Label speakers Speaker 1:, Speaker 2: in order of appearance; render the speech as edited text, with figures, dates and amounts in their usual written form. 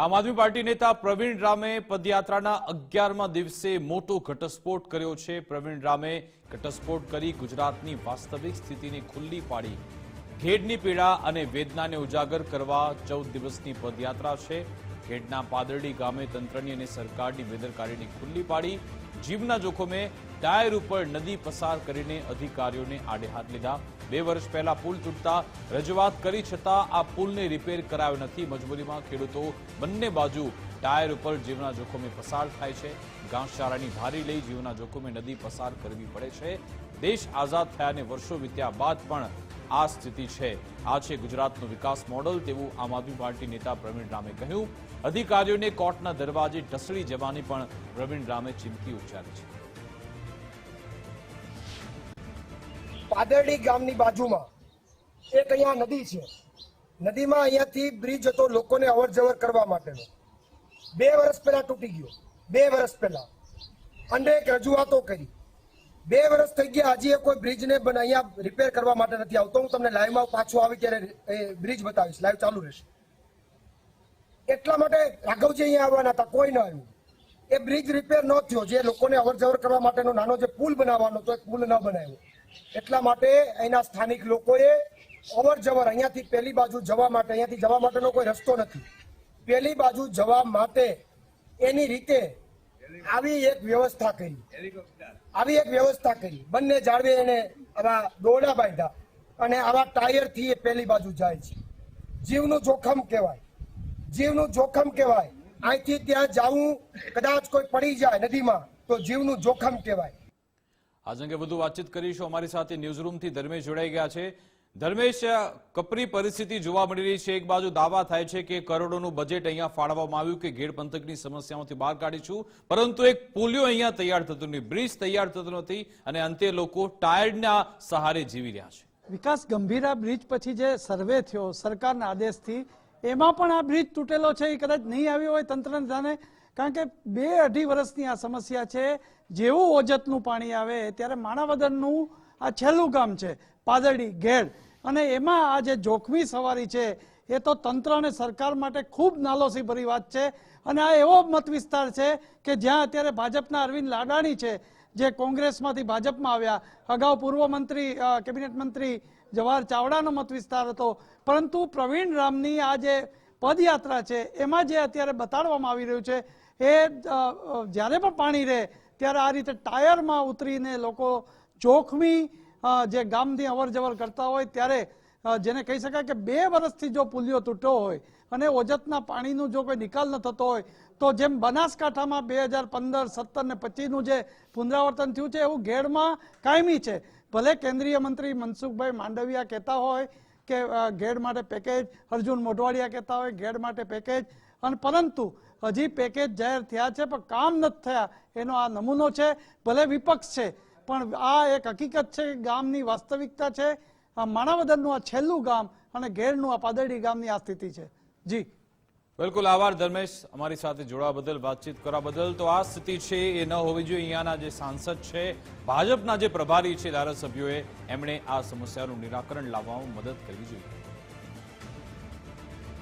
Speaker 1: આમ આદમી પાર્ટી નેતા પ્રવીણ રામે પદયાત્રાના 11મા દિવસે મોટો ઘટસ્ફોટ કર્યો છે। પ્રવીણ રામે ઘટસ્ફોટ કરી ગુજરાતની વાસ્તવિક સ્થિતિને ખુલ્લી પાડી ખેડની પીડા અને વેદનાને ઉજાગર કરવા 14 દિવસની પદયાત્રા છે। ખેડના પાદરડી ગામે તંત્રની અને સરકારની બેદરકારીને ખુલ્લી પાડી જીવના જોખમે ટાયર ઉપર નદી પસાર કરીને અધિકારીઓને આડે હાથ લીધા। 2 વર્ષ પહેલા પુલ તૂટતા રજૂઆત કરી છતાં આ પુલને રિપેર કરાયો નથી। મજબૂરીમાં ખેડૂતો બંને બાજુ ટાયર ઉપર જીવના જોખમે પસાર થાય છે। ઘાસચારાની ભારી લઈ જીવના જોખમે નદી પસાર કરવી પડે છે। દેશ આઝાદ થયાને વર્ષો વીત્યા બાદ પણ આ સ્થિતિ છે। આ છે ગુજરાતનું વિકાસ મોડલ તેવું આમ આદમી પાર્ટી નેતા પ્રવીણ રામે કહ્યું। અધિકારીઓને કોર્ટના દરવાજે ઢસડી જવાની પણ પ્રવીણ રામે ચીમકી ઉચ્ચારી છે।
Speaker 2: પાદરડી ગામની બાજુમાં એક અહીંયા નદી છે। નદીમાં અહીંયાથી બ્રિજ હતો લોકોને અવર જવર કરવા માટેનો। 2 વર્ષ પહેલા તૂટી ગયો। 2 વર્ષ પહેલા અનેક રજૂઆતો કરી। 2 વર્ષ થઈ ગયા હજી કોઈ બ્રિજને અહીંયા રિપેર કરવા માટે નથી આવતો। હું તમને લાઈવમાં પાછો આવી ત્યારે એ બ્રિજ બતાવીશ। લાઈવ ચાલુ રહેશે। એટલા માટે રાઘવજી અહીંયા આવવાના હતા, કોઈ ન આવ્યું। એ બ્રિજ રિપેર ન થયો। જે લોકોને અવર જવર કરવા માટેનો નાનો જે પુલ બનાવવાનો હતો એ પુલ ન બનાવ્યો। એટલા માટે અહીંના સ્થાનિક લોકોએ અવર જવર અહીંયાથી પેલી બાજુ જવા માટે, અહીંયાથી જવા માટેનો કોઈ રસ્તો નથી, પેલી બાજુ જવા માટે એની રીતે આવી એક વ્યવસ્થા કરી। બંને જાળવે એને આવા દોરડા બાંધ્યા અને આવા ટાયરથી એ પેલી બાજુ જાય છે। જીવનું જોખમ કહેવાય, જીવનું જોખમ કહેવાય। અહીંથી ત્યાં જવું, કદાચ કોઈ પડી જાય નદીમાં તો જીવનું જોખમ કહેવાય।
Speaker 1: આજ અંગે વધુ વાતચીત કરીશું। અમારી સાથે ન્યૂઝરૂમથી ધર્મેશ જોડાઈ ગયા છે। ધર્મેશ, કપરી પરિસ્થિતિ જોવા મળી રહી છે। એક બાજુ દાવા થાય છે કે કરોડોનું બજેટ અહીંયા ફાળવવામાં આવ્યું કે ઘેડ પંથકની સમસ્યાઓથી બહાર કાઢીશું, પરંતુ એક પુલિયો અહીંયા તૈયાર થતો નથી, બ્રિજ તૈયાર થતો નથી અને અંતે લોકો ટાયરના સહારે જીવી રહ્યા છે।
Speaker 3: વિકાસ ગંભીરા બ્રિજ પછી જે સર્વે થયો સરકારના આદેશથી, એમાં પણ આ બ્રિજ તૂટેલો છે એ કદાચ નહીં આવ્યો હોય તંત્રને ધ્યાને, કારણ કે 2-2.5 વર્ષની આ સમસ્યા છે। જેવું ઓજતનું પાણી આવે ત્યારે માણાવદરનું આ છેલ્લું ગામ છે પાદરડી ઘેડ, અને એમાં આ જે જોખમી સવારી છે એ તો તંત્ર અને સરકાર માટે ખૂબ નાલોસી ભરી વાત છે। અને આ એવો મત વિસ્તાર છે કે જ્યાં અત્યારે ભાજપના અરવિંદ લાડાણી છે, જે કોંગ્રેસમાંથી ભાજપમાં આવ્યા, અગાઉ પૂર્વ મંત્રી કેબિનેટ મંત્રી જવાહર ચાવડાનો મત વિસ્તાર હતો, પરંતુ પ્રવીણ રામની આ જે પદયાત્રા છે એમાં જે અત્યારે બતાડવામાં આવી રહ્યું છે એ જ્યારે પણ પાણી રહે ત્યારે આ રીતે ટાયરમાં ઉતરીને લોકો જોખમી જે ગામની અવર જવર કરતા હોય ત્યારે જેને કહી શકાય કે 2 વર્ષથી જો પુલિયો તૂટ્યો હોય અને ઓજતના પાણીનું જો કોઈ નિકાલ ન થતો હોય તો જેમ બનાસકાંઠામાં 2015, 17 ને 25નું જે પુનરાવર્તન થયું છે એવું ઘેડમાં કાયમી છે। ભલે કેન્દ્રીય મંત્રી મનસુખભાઈ માંડવિયા કહેતા હોય કે ઘેડ માટે પેકેજ, અર્જુન મોઢવાડિયા કહેતા હોય ઘેડ માટે પેકેજ, અને પરંતુ હજી પેકેજ જાહેર થયા છે પણ કામ નથી થયા એનો આ નમૂનો છે। ભલે વિપક્ષ છે પણ આ એક હકીકત છે કે ગામની વાસ્તવિકતા છે। આ માણાવદરનું આ છેલ્લું ગામ અને ઘેડનું આ પાદરડી ગામની આ સ્થિતિ છે। જી
Speaker 1: બિલકુલ, આભાર ધર્મેશ અમારી સાથે જોડવા બદલ, વાતચીત કરવા બદલ। તો આ સ્થિતિ છે એ ન હોવી જોઈએ। અહીંયાના જે સાંસદ છે, ભાજપના જે પ્રભારી છે ધારાસભ્યોએ, એમણે આ સમસ્યાનું નિરાકરણ લાવવામાં મદદ કરવી જોઈએ।